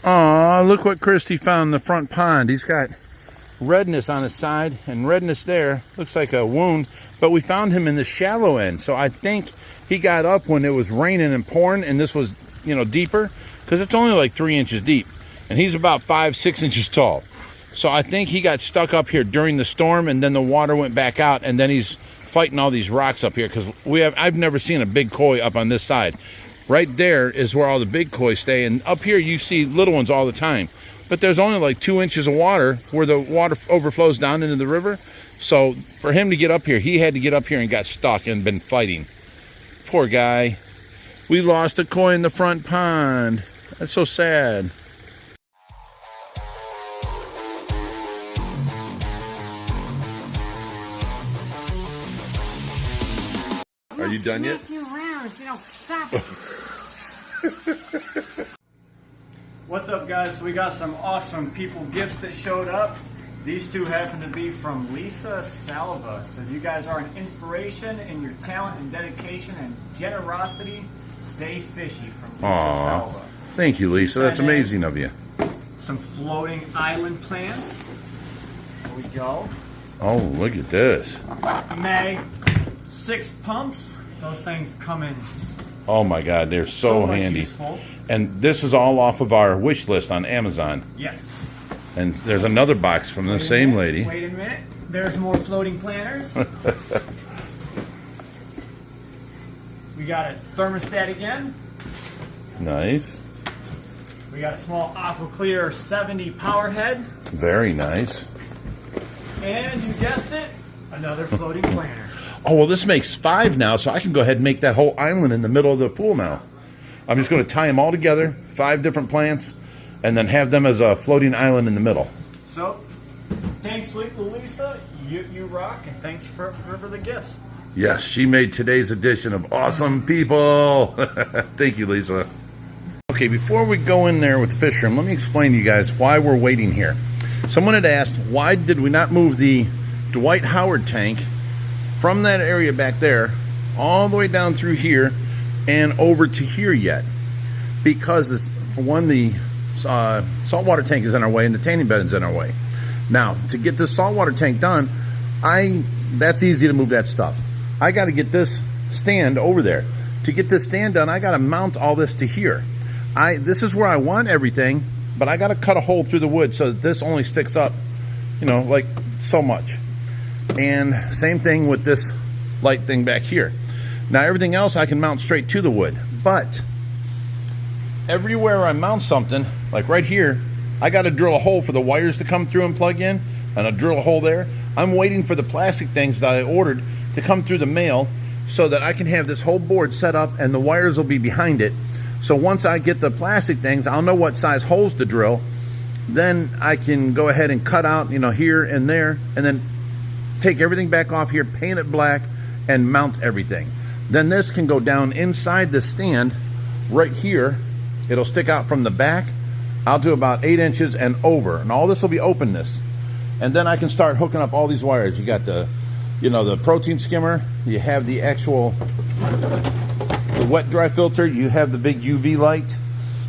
Aw, look what Christy found in the front pond. He's got redness on his side and redness there. Looks like a wound, but we found him in the shallow end. So I think he got up when it was raining and pouring, and this was, you know, deeper, because it's only like 3 inches deep, and he's about 5-6 inches tall. So I think he got stuck up here during the storm, and then the water went back out, and then he's fighting all these rocks up here, because I've never seen a big koi up on this side. Right there is where all the big koi stay, and up here you see little ones all the time. But there's only like 2 inches of water where the water overflows down into the river. So for him to get up here, he had to get up here and got stuck and been fighting. Poor guy. We lost a koi in the front pond. That's so sad. Are you done yet? You around if you don't stop. What's up, guys? So we got some awesome people gifts that showed up. These two happen to be from Lisa Salva. Says you guys are an inspiration in your talent and dedication and generosity. Stay fishy, from Lisa Salva. Thank you, Lisa. That's amazing of you. Some floating island plants. There we go. Oh, look at this. May 6 pumps. Those things come in. Oh my God, they're so handy. Useful. And this is all off of our wish list on Amazon. Yes. And there's another box from the same lady. Wait a minute. There's more floating planters. We got a thermostat again. Nice. We got a small AquaClear 70 power head. Very nice. And you guessed it, another floating planter. Oh, well, this makes 5 now, so I can go ahead and make that whole island in the middle of the pool now. I'm just going to tie them all together, 5 different plants, and then have them as a floating island in the middle. So, thanks, Lisa. You rock, and thanks for the gifts. Yes, she made today's edition of Awesome People. Thank you, Lisa. Okay, before we go in there with the fish room, let me explain to you guys why we're waiting here. Someone had asked, why did we not move the Dwight Howard tank from that area back there all the way down through here and over to here yet? Because this, for one, the saltwater tank is in our way and the tanning bed is in our way. Now, to get this saltwater tank done, that's easy to move that stuff. I got to get this stand over there. To get this stand done, I got to mount all this to here. This is where I want everything, but I got to cut a hole through the wood so that this only sticks up, you know, like so much. And same thing with this light thing back here. Now everything else I can mount straight to the wood, but everywhere I mount something, like right here, I got to drill a hole for the wires to come through and plug in, and I drill a hole there. I'm waiting for the plastic things that I ordered to come through the mail so that I can have this whole board set up and the wires will be behind it. So once I get the plastic things, I'll know what size holes to drill. Then I can go ahead and cut out, you know, here and there, and then take everything back off here, paint it black, and mount everything. Then this can go down inside the stand right here. It'll stick out from the back out to about 8 inches and over, and all this will be openness. And then I can start hooking up all these wires. You got the, you know, the protein skimmer, you have the actual the wet dry filter, you have the big UV light.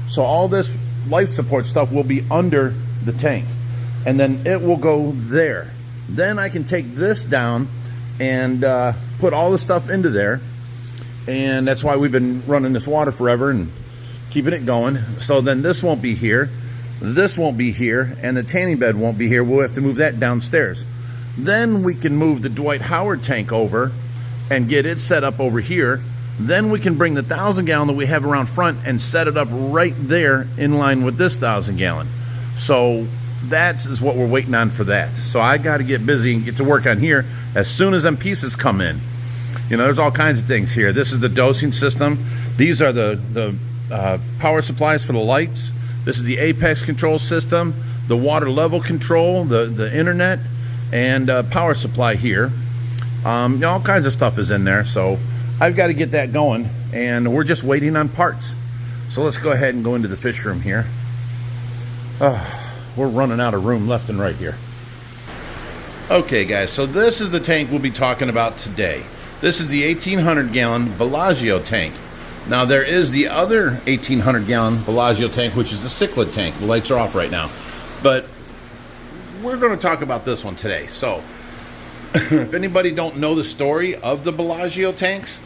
So all this life support stuff will be under the tank, and then it will go there. Then I can take this down and put all the stuff into there, and that's why we've been running this water forever and keeping it going. So then this won't be here, this won't be here, and the tanning bed won't be here. We'll have to move that downstairs. Then we can move the Dwight Howard tank over and get it set up over here. Then we can bring the 1,000-gallon that we have around front and set it up right there in line with this 1,000-gallon. So that is what we're waiting on for that. So I got to get busy and get to work on here as soon as them pieces come in. You know, there's all kinds of things here. This is the dosing system. These are the power supplies for the lights. This is the apex control system, the water level control, the internet, and power supply here. You know, all kinds of stuff is in there. So I've got to get that going, and we're just waiting on parts. So let's go ahead and go into the fish room here. We're running out of room left and right here. Okay, guys, so this is the tank we'll be talking about today. This is the 1,800-gallon Bellagio tank. Now there is the other 1,800-gallon Bellagio tank, which is the cichlid tank. The lights are off right now, but we're going to talk about this one today. So if anybody don't know the story of the Bellagio tanks,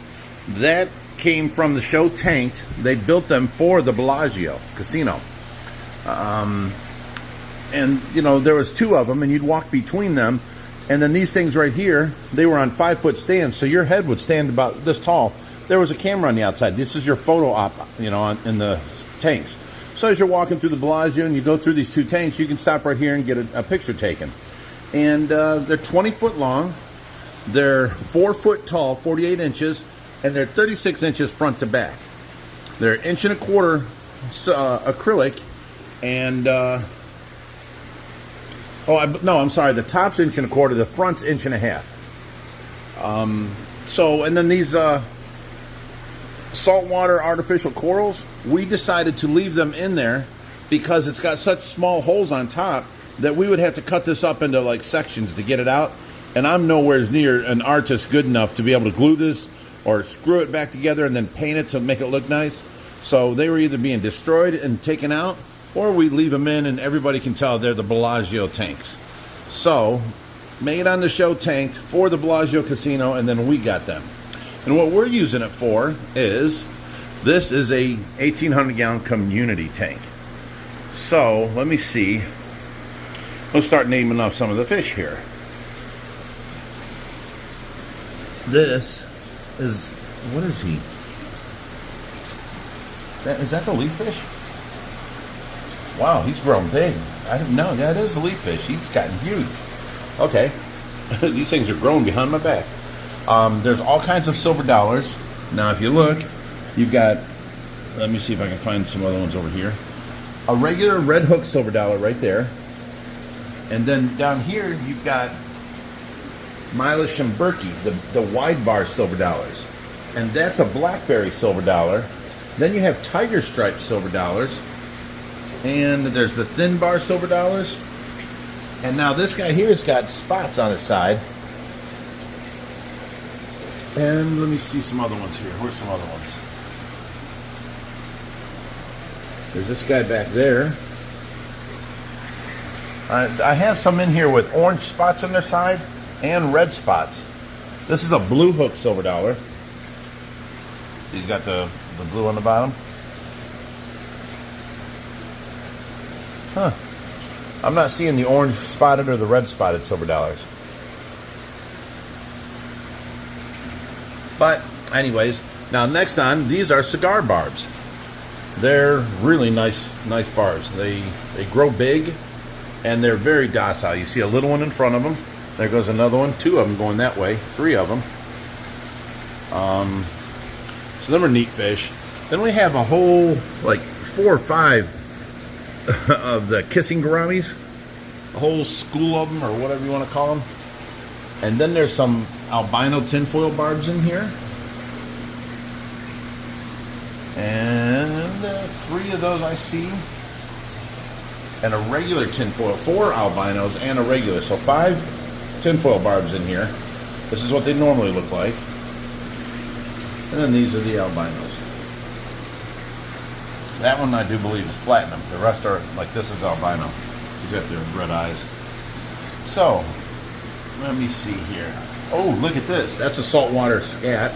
that came from the show Tanked. They built them for the Bellagio casino. And, you know, there was two of them, and you'd walk between them. And then these things right here, they were on 5-foot stands, so your head would stand about this tall. There was a camera on the outside. This is your photo op, you know, in the tanks. So as you're walking through the Bellagio and you go through these two tanks, you can stop right here and get a picture taken. And they're 20 foot long. They're 4 foot tall, 48 inches, and they're 36 inches front to back. They're 1.25 inch acrylic, and I'm sorry, the top's 1.25 inches, the front's 1.5 inches. And then these saltwater artificial corals, we decided to leave them in there because it's got such small holes on top that we would have to cut this up into like sections to get it out. And I'm nowhere near an artist good enough to be able to glue this or screw it back together and then paint it to make it look nice. So they were either being destroyed and taken out, or we leave them in and everybody can tell they're the Bellagio tanks. So, made on the show Tanked for the Bellagio casino, and then we got them. And what we're using it for is, this is a 1,800-gallon community tank. So, let me see. Let's start naming off some of the fish here. This is, what is he? Is that the leaf fish? Wow, he's grown big. I didn't know. That is the leaf fish. He's gotten huge. Okay. These things are growing behind my back. There's all kinds of silver dollars. Now, if you look, you've got, let me see if I can find some other ones over here. A regular red hook silver dollar right there. And then down here, you've got Mila Schimberke, the wide bar silver dollars. And that's a blackberry silver dollar. Then you have tiger stripe silver dollars. And there's the thin bar silver dollars. And now this guy here has got spots on his side. And let me see some other ones here. Where's some other ones? There's this guy back there. I have some in here with orange spots on their side and red spots. This is a blue hook silver dollar. He's got the blue on the bottom. Huh. I'm not seeing the orange spotted or the red spotted silver dollars. But anyways, now next on, these are cigar barbs. They're really nice barbs. They grow big and they're very docile. You see a little one in front of them. There goes another one. 2 of them going that way. 3 of them. So them are neat fish. Then we have a whole like 4 or 5 of the kissing Gouramis, a whole school of them, or whatever you want to call them. And then there's some albino tinfoil barbs in here, and 3 of those I see, and a regular tinfoil, 4 albinos and a regular, so 5 tinfoil barbs in here. This is what they normally look like. And then these are the albinos. That one I do believe is platinum. The rest are, like this is albino. He's got the red eyes. So, let me see here. Oh, look at this. That's a saltwater scat.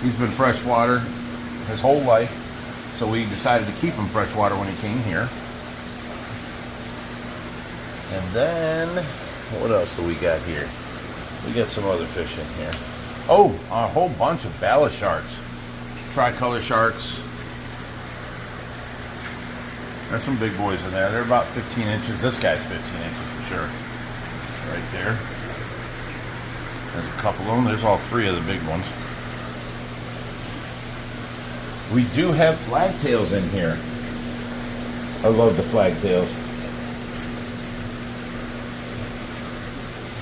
He's been freshwater his whole life. So we decided to keep him freshwater when he came here. And then, what else do we got here? We got some other fish in here. Oh, a whole bunch of ballast sharks. Tricolor sharks. There's some big boys in there. They're about 15 inches. This guy's 15 inches for sure. Right there. There's a couple of them. There's all 3 of the big ones. We do have flagtails in here. I love the flagtails.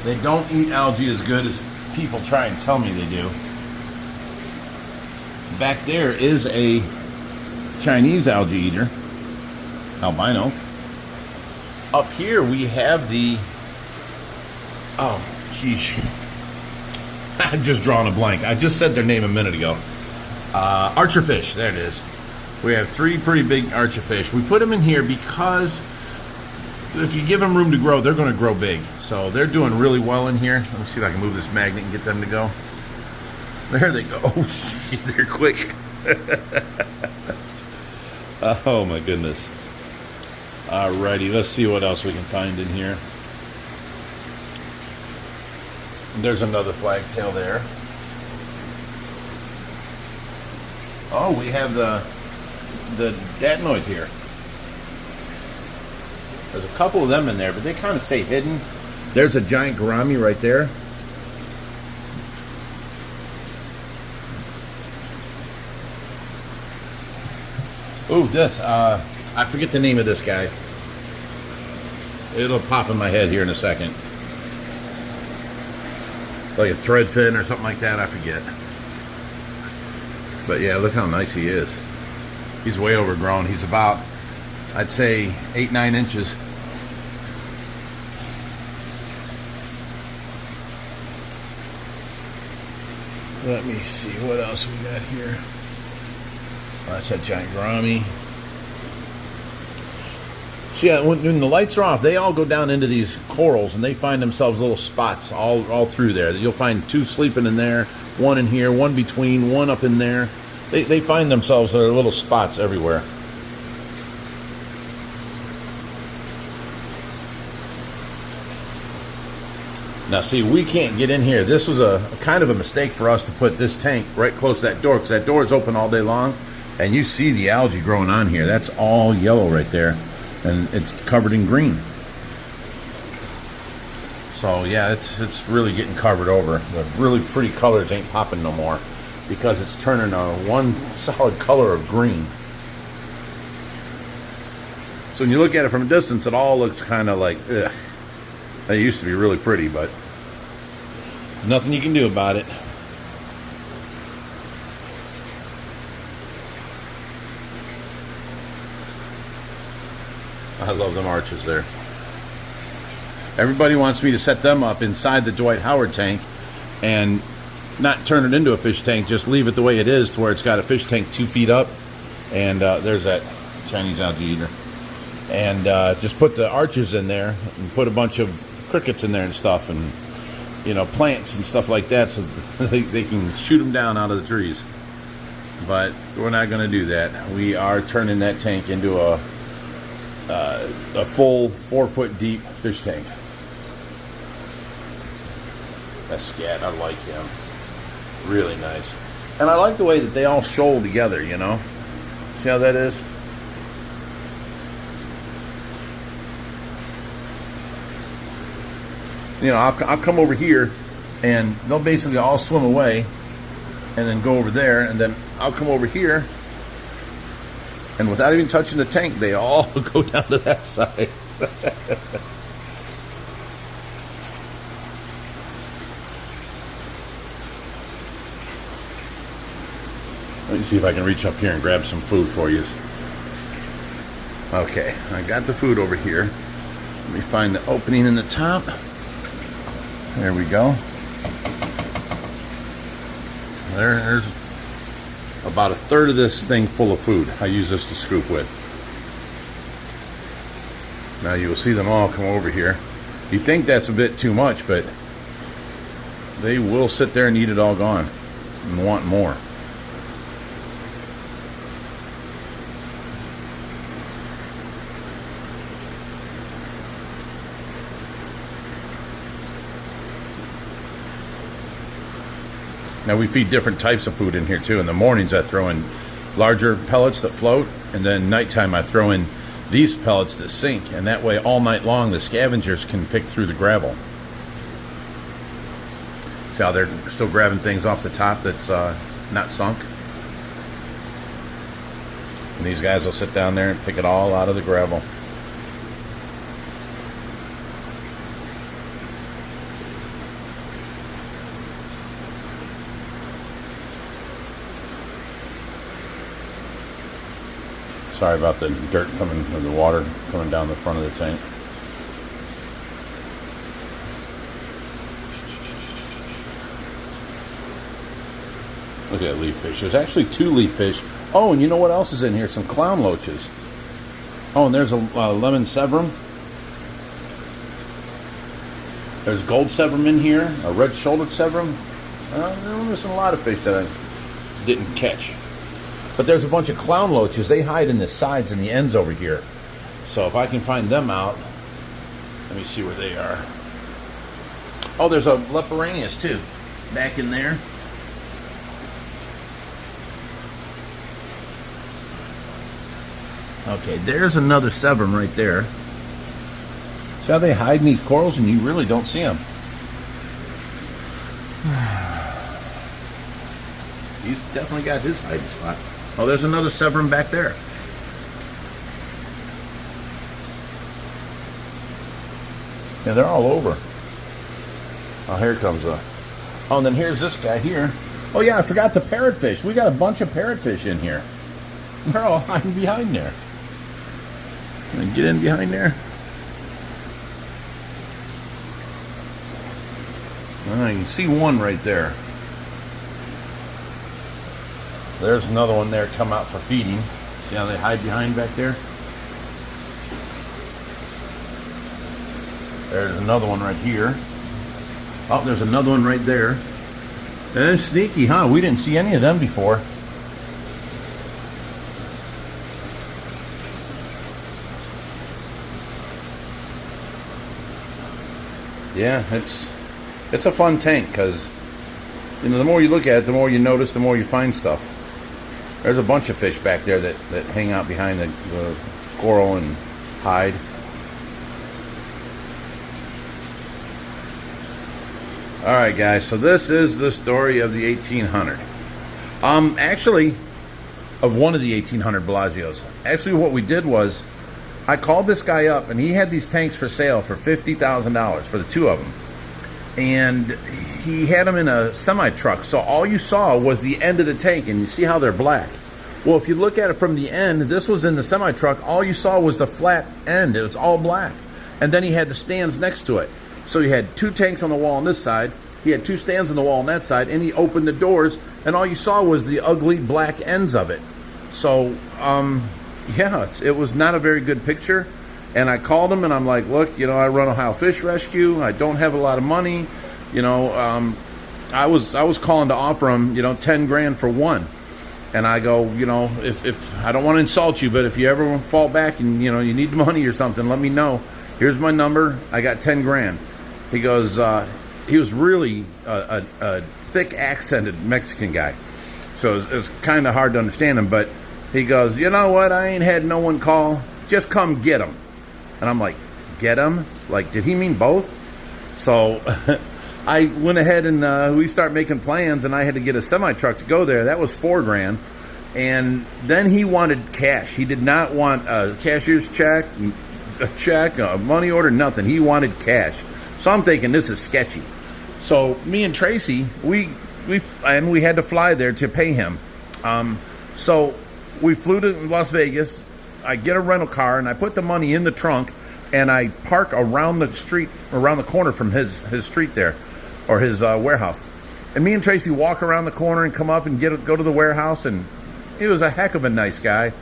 They don't eat algae as good as people try and tell me they do. Back there is a Chinese algae eater. Albino. Up here we have the, oh geez, I'm just drawing a blank. I just said their name a minute ago. Archer fish, there it is. We have 3 pretty big archer fish. We put them in here because if you give them room to grow, they're going to grow big. So they're doing really well in here. Let me see if I can move this magnet and get them to go. There they go. Oh, shit, they're quick. Oh, my goodness. Alrighty, let's see what else we can find in here. There's another flagtail there. Oh, we have the datinoid here. There's a couple of them in there, but they kind of stay hidden. There's a giant gourami right there. Ooh, this, I forget the name of this guy. It'll pop in my head here in a second. Like a thread fin or something like that, I forget. But yeah, look how nice he is. He's way overgrown. He's about, I'd say, 8-9 inches. Let me see what else we got here. Oh, that's that giant gourami. So yeah, when the lights are off, they all go down into these corals, and they find themselves little spots all through there. You'll find 2 sleeping in there, 1 in here, 1 between, 1 up in there. They find themselves their little spots everywhere. Now see, we can't get in here. This was a kind of a mistake for us to put this tank right close to that door, because that door is open all day long, and you see the algae growing on here. That's all yellow right there, and it's covered in green. So yeah, it's really getting covered over. The really pretty colors ain't popping no more, because it's turning a one solid color of green. So when you look at it from a distance, it all looks kind of like, ugh. It used to be really pretty, but nothing you can do about it. I love them arches there. Everybody wants me to set them up inside the Dwight Howard tank and not turn it into a fish tank, just leave it the way it is, to where it's got a fish tank 2 feet up, and there's that Chinese algae eater, and just put the arches in there and put a bunch of crickets in there and stuff, and plants and stuff like that, so they can shoot them down out of the trees. But we're not going to do that. We are turning that tank into a full 4-foot deep fish tank. That scat, I like him. Really nice. And I like the way that they all shoal together, See how that is? I'll come over here, and they'll basically all swim away, and then go over there, and then I'll come over here, and without even touching the tank, they all go down to that side. Let me see if I can reach up here and grab some food for you. Okay, I got the food over here. Let me find the opening in the top. There we go. There's about a third of this thing full of food. I use this to scoop with. Now you will see them all come over here. You think that's a bit too much, but they will sit there and eat it all gone and want more. Now we feed different types of food in here too. In the mornings I throw in larger pellets that float, and then nighttime I throw in these pellets that sink, and that way all night long the scavengers can pick through the gravel. See how they're still grabbing things off the top that's not sunk? And these guys will sit down there and pick it all out of the gravel. Sorry about the dirt coming, or the water coming down the front of the tank. Look at that leaf fish. There's actually 2 leaf fish. Oh, and you know what else is in here? Some clown loaches. Oh, and there's a lemon severum. There's gold severum in here, a red-shouldered severum. There's a lot of fish that I didn't catch. But there's a bunch of clown loaches. They hide in the sides and the ends over here. So if I can find them out, let me see where they are. Oh, there's a leporanius too, back in there. Okay, there's another severum right there. See how they hide in these corals and you really don't see them. He's definitely got his hiding spot. Oh, there's another severum back there. Yeah, they're all over. Oh, here comes a... Oh, and then here's this guy here. Oh, yeah, I forgot the parrotfish. We got a bunch of parrotfish in here. They're all hiding behind there. Can I get in behind there? You can see one right there. There's another one there come out for feeding. See how they hide behind back there? There's another one right here. Oh, there's another one right there. And sneaky, huh? We didn't see any of them before. Yeah, it's a fun tank because, you know, the more you look at it, the more you notice, the more you find stuff. There's a bunch of fish back there that hang out behind the coral and hide. All right, guys, so this is the story of the 1800. Actually, of one of the 1800 Bellagios. Actually, what we did was, I called this guy up, and he had these tanks for sale for $50,000 for the 2 of them. And he had them in a semi-truck, so all you saw was the end of the tank, and you see how they're black. Well, if you look at it from the end, this was in the semi-truck, all you saw was the flat end. It was all black. And then he had the stands next to it. So he had 2 tanks on the wall on this side, he had 2 stands on the wall on that side, and he opened the doors, and all you saw was the ugly black ends of it. So, yeah, it was not a very good picture. And I called him, and I'm like, look, you know, I run Ohio Fish Rescue. I don't have a lot of money. You know, I was calling to offer him, you know, 10 grand for one. And I go, you know, if I don't want to insult you, but if you ever fall back and, you know, you need money or something, let me know. Here's my number. I got 10 grand. He goes, he was really a thick accented Mexican guy. So it was kind of hard to understand him, but he goes, you know what? I ain't had no one call. Just come get him. And I'm like, get him? Like, did he mean both? So I went ahead and we started making plans, and I had to get a semi-truck to go there. That was 4 grand. And then he wanted cash. He did not want a cashier's check, a money order, nothing. He wanted cash. So I'm thinking this is sketchy. So me and Tracy, we had to fly there to pay him. So we flew to Las Vegas. I get a rental car, and I put the money in the trunk, and I park around the street, around the corner from his street there, or his warehouse. And me and Tracy walk around the corner and come up and go to the warehouse, and he was a heck of a nice guy.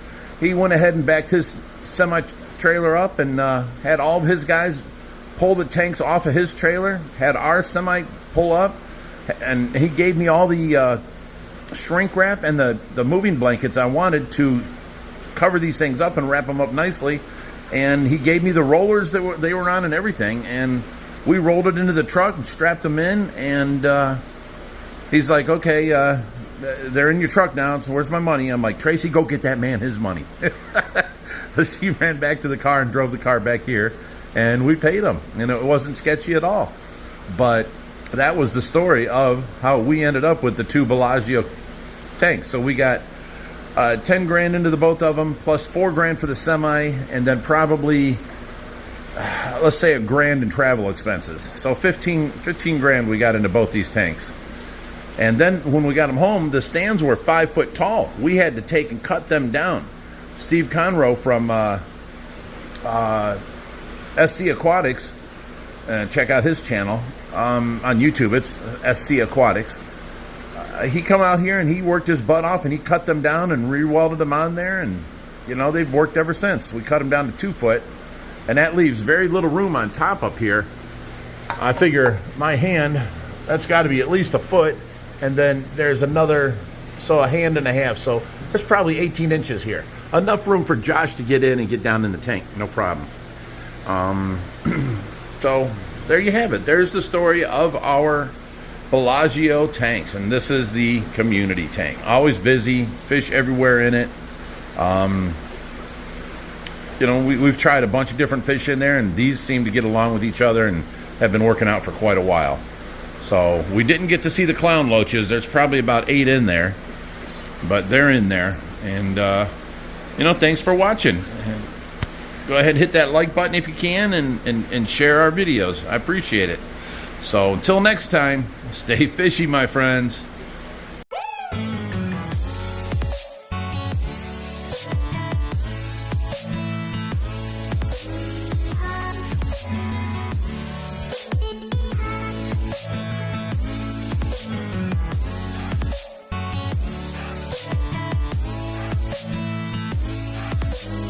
He went ahead and backed his semi-trailer up and had all of his guys pull the tanks off of his trailer, had our semi pull up, and he gave me all the shrink wrap and the moving blankets I wanted to cover these things up and wrap them up nicely. And he gave me the rollers that they were on and everything, and we rolled it into the truck and strapped them in, and he's like, okay, they're in your truck now, so where's my money? I'm like, Tracy, go get that man his money. She ran back to the car and drove the car back here, and we paid him, and it wasn't sketchy at all. But that was the story of how we ended up with the 2 Bellagio tanks. So we got 10 grand into the both of them, plus 4 grand for the semi, and then probably, let's say, $1 grand in travel expenses. So 15 grand we got into both these tanks. And then when we got them home, the stands were 5 foot tall. We had to take and cut them down. Steve Conroe from SC Aquatics, check out his channel on YouTube. It's SC Aquatics. he come out here and he worked his butt off and he cut them down and re-welded them on there, and you know, they've worked ever since. We cut them down to 2 foot, and that leaves very little room on top up here. I figure my hand, that's got to be at least 1 foot, and then there's another, so a hand and a half, so there's probably 18 inches here. Enough room for Josh to get in and get down in the tank, no problem. So there you have it. There's the story of our Bellagio tanks, and this is the community tank. Always busy, fish everywhere in it. You know, we've tried a bunch of different fish in there, and these seem to get along with each other and have been working out for quite a while. So we didn't get to see the clown loaches. There's probably about 8 in there, but they're in there. And you know, thanks for watching. And go ahead and hit that like button if you can, and share our videos. I appreciate it. So until next time, stay fishy, my friends.